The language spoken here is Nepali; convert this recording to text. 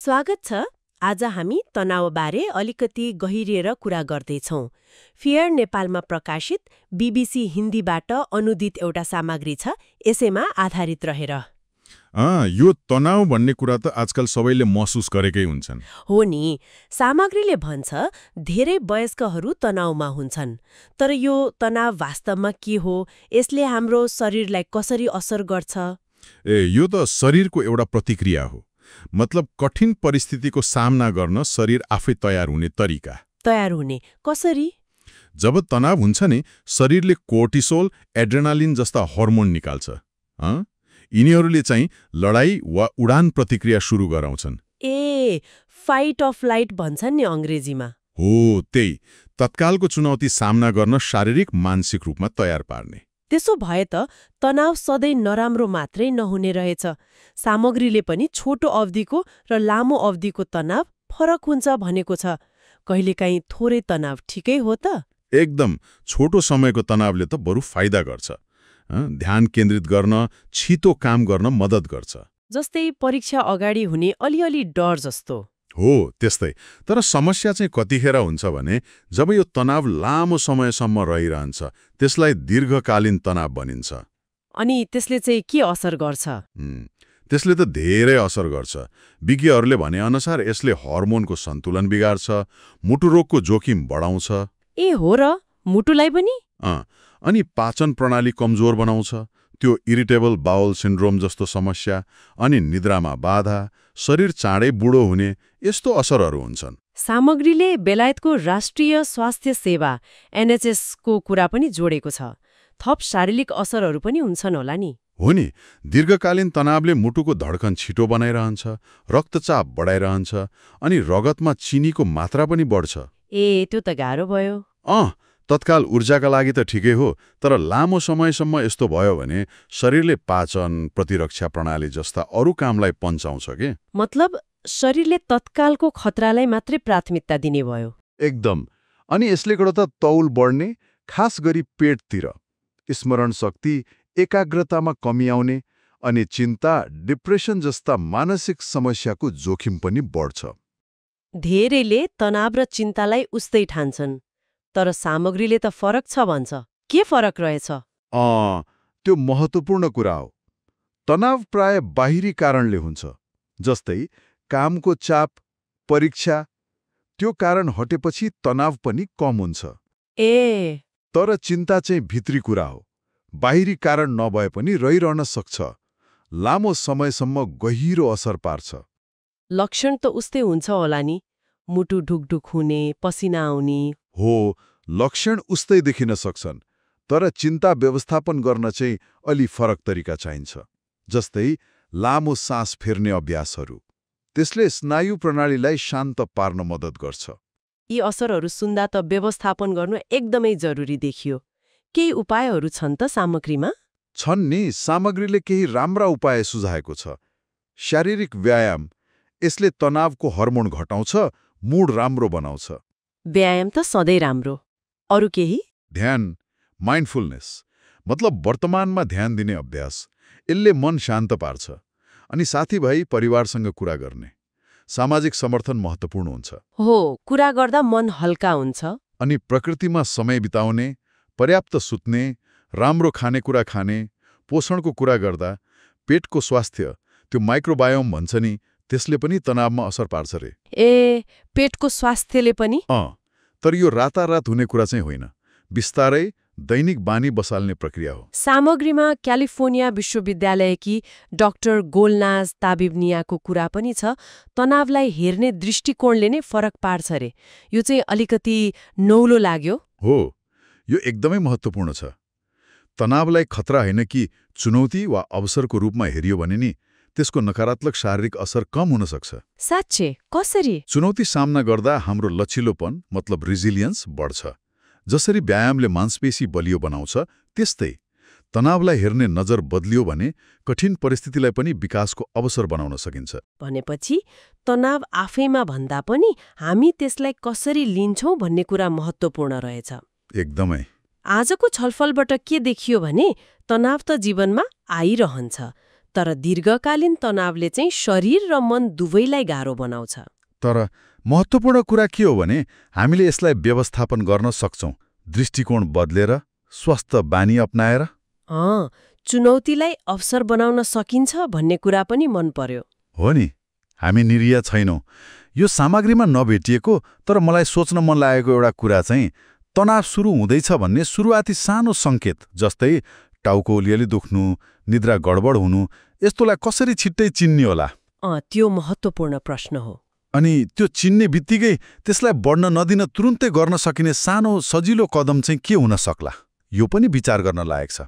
स्वागत छ। आज हामी तनावबारे अलिकति गहिरिएर कुरा गर्दैछौँ। फियर नेपालमा प्रकाशित बीबीसी हिन्दीबाट अनुदित एउटा सामग्री छ, यसैमा आधारित रहेर। यो तनाव भन्ने कुरा त आजकल सबैले महसुस गरेकै हुन्छन्। हो नि, सामग्रीले भन्छ धेरै वयस्कहरू तनावमा हुन्छन्। तर यो तनाव वास्तवमा के हो, यसले हाम्रो शरीरलाई कसरी असर गर्छ? यो त शरीरको एउटा प्रतिक्रिया हो। मतलब कठिन परिस्थितिको सामना गर्न शरीर आफै तयार हुने तरिका। तयार हुने कसरी? जब तनाव हुन्छ नि, शरीरले कोर्टिसोल, एड्रेनालिन जस्ता हर्मोन निकाल्छ। यिनीहरूले चाहिँ लडाई वा उडान प्रतिक्रिया सुरु गराउँछन्। ए, फाइट अफ लाइट भन्छन् नि अङ्ग्रेजीमा। हो, त्यही तत्कालको चुनौती सामना गर्न शारीरिक मानसिक रूपमा तयार पार्ने। त्यसो भए त तनाव सधैँ नराम्रो मात्रै नहुने रहेछ। सामग्रीले पनि छोटो अवधिको र लामो अवधिको तनाव फरक हुन्छ भनेको छ। कहिलेकाहीँ थोरै तनाव ठिकै हो त? एकदम छोटो समयको तनावले त बरु फाइदा गर्छ। ध्यान केन्द्रित गर्न, छिटो काम गर्न मद्दत गर्छ। जस्तै परीक्षा अगाडि हुने अलिअलि डर जस्तो। हो, त्यस्तै। तर समस्या चाहिँ कतिखेर हुन्छ भने जब यो तनाव लामो समयसम्म रहिरहन्छ, त्यसलाई दीर्घकालीन तनाव भनिन्छ। अनि त्यसले चाहिँ के असर गर्छ? त्यसले त धेरै असर गर्छ। विज्ञहरूले भनेअनुसार यसले हर्मोनको सन्तुलन बिगार्छ, मुटु रोगको जोखिम बढाउँछ। ए हो र, मुटुलाई पनि? अनि पाचन प्रणाली कमजोर बनाउँछ। त्यो इरिटेबल बाउल सिन्ड्रोम जस्तो समस्या, अनि निद्रामा बाधा, शरीर चाँडै बुढो हुने, यस्तो असरहरू हुन्छन्। सामग्रीले बेलायतको राष्ट्रिय स्वास्थ्य सेवा NHS को कुरा पनि जोडेको छ। थप शारीरिक असरहरू पनि हुन्छन् होला नि? हो नि, दीर्घकालीन तनावले मुटुको धड्कन छिटो बनाइरहन्छ, रक्तचाप बढाइरहन्छ, अनि रगतमा चिनीको मात्रा पनि बढ्छ। ए, त्यो त गाह्रो भयो। तत्काल ऊर्जाका लागि त ठिकै हो, तर लामो समयसम्म यस्तो भयो भने शरीरले पाचन, प्रतिरक्षा प्रणाली जस्ता अरू कामलाई पन्छाउँछ के? मतलब शरीरले तत्कालको खतरालाई मात्रै प्राथमिकता दिने भयो। एकदम। अनि यसले गर्दा तौल बढ्ने, खास गरी पेटतिर, स्मरण शक्ति, एकाग्रतामा कमी आउने, अनि चिन्ता, डिप्रेसन जस्ता मानसिक समस्याको जोखिम पनि बढ्छ। धेरैले तनाव र चिन्तालाई उस्तै ठान्छन्, तर सामग्रीले त फरक छ भन्छ। के फरक रहेछ? त्यो महत्त्वपूर्ण कुरा हो। तनाव प्राय बाहिरी कारणले हुन्छ, जस्तै कामको चाप, परीक्षा। त्यो कारण हटेपछि तनाव पनि कम हुन्छ। ए, तर चिन्ता चाहिँ भित्री कुरा हो। बाहिरी कारण नभए पनि रहिरहन सक्छ, लामो समयसम्म गहिरो असर पार्छ। लक्षण त उस्तै हुन्छ होला नि? मुटु ढुकढुक हुने, पसिना आउने। हो, लक्षण उस्तै देखिन सक्छन्, तर चिन्ता व्यवस्थापन गर्न चाहिँ अलि फरक तरिका चाहिन्छ। जस्तै लामो सास फेर्ने अभ्यासहरू। त्यसले स्नायु प्रणालीलाई शान्त पार्न मद्दत गर्छ। यी असरहरू सुन्दा त व्यवस्थापन गर्नु एकदमै जरुरी देखियो। केही उपायहरू छन् त सामग्रीमा? छन् नि, सामग्रीले केही राम्रा उपाय सुझाएको छ। शारीरिक व्यायाम, यसले तनावको हर्मोन घटाउँछ, मुड राम्रो बनाउँछ। व्यायाम त सधैँ राम्रो। अरू केही? ध्यान, माइन्डफुलनेस, मतलब वर्तमानमा ध्यान दिने अभ्यास। यसले मन शान्त पार्छ। अनि साथीभाइ, परिवारसँग कुरा गर्ने। सामाजिक समर्थन महत्त्वपूर्ण हुन्छ। हो, कुरा गर्दा मन हल्का हुन्छ। अनि प्रकृतिमा समय बिताउने, पर्याप्त सुत्ने, राम्रो खानेकुरा खाने, पोषणको कुरा गर्दा पेटको स्वास्थ्य, त्यो माइक्रोबायोम भन्छ नि, त्यसले पनि तनावमा असर पार्छ रे। ए, पेटको स्वास्थ्यले पनि? तर यो रातारात हुने कुरा चाहिँ होइन। बिस्तारै दैनिक बानी बसाल्ने प्रक्रिया हो। सामग्रीमा क्यालिफोर्निया विश्वविद्यालयकी डाक्टर गोलनाज ताबिबनियाको कुरा पनि छ। तनावलाई हेर्ने दृष्टिकोणले नै फरक पार्छ रे। यो चाहिँ अलिकति नौलो लाग्यो। हो, यो एकदमै महत्त्वपूर्ण छ। तनावलाई खतरा होइन कि चुनौती वा अवसरको रूपमा हेरियो भने नि त्यसको नकारात्मक शारीरिक असर कम हुन सक्छ। साँच्चै? कसरी? चुनौती सामना गर्दा हाम्रो लचिलोपन, मतलब रिजिलियन्स बढ्छ। जसरी व्यायामले मांसपेशी बलियो बनाउँछ, त्यस्तै तनावलाई हेर्ने नजर बदलियो भने कठिन परिस्थितिलाई पनि विकासको अवसर बनाउन सकिन्छ। भनेपछि तनाव आफैमा भन्दा पनि हामी त्यसलाई कसरी लिन्छौँ भन्ने कुरा महत्त्वपूर्ण रहेछ। एकदमै। आजको छलफलबाट के देखियो भने तनाव त जीवनमा आइरहन्छ, तर दीर्घकालीन तनावले चाहिँ शरीर र मन दुवैलाई गाह्रो बनाउँछ। तर महत्त्वपूर्ण कुरा के हो भने हामीले यसलाई व्यवस्थापन गर्न सक्छौं, दृष्टिकोण बदलेर, स्वस्थ बानी अपनाएर। चुनौतीलाई अवसर बनाउन सकिन्छ भन्ने कुरा पनि मन पर्यो। हो नि, हामी निरीह छैनौं। यो सामग्रीमा नभेटिएको तर मलाई सोच्न मन लागेको एउटा कुरा चाहिँ तनाव सुरु हुँदैछ भन्ने सुरुवाती सानो सङ्केत, जस्तै टाउको अलिअलि दुख्नु, निद्रा गडबड हुनु, यस्तोलाई कसरी छिट्टै चिन्ने होला? त्यो महत्त्वपूर्ण प्रश्न हो। अनि त्यो चिन्ने बित्तिकै त्यसलाई बढ्न नदिन तुरुन्तै गर्न सकिने सानो सजिलो कदम चाहिँ के हुन सक्ला? यो पनि विचार गर्न लायक छ।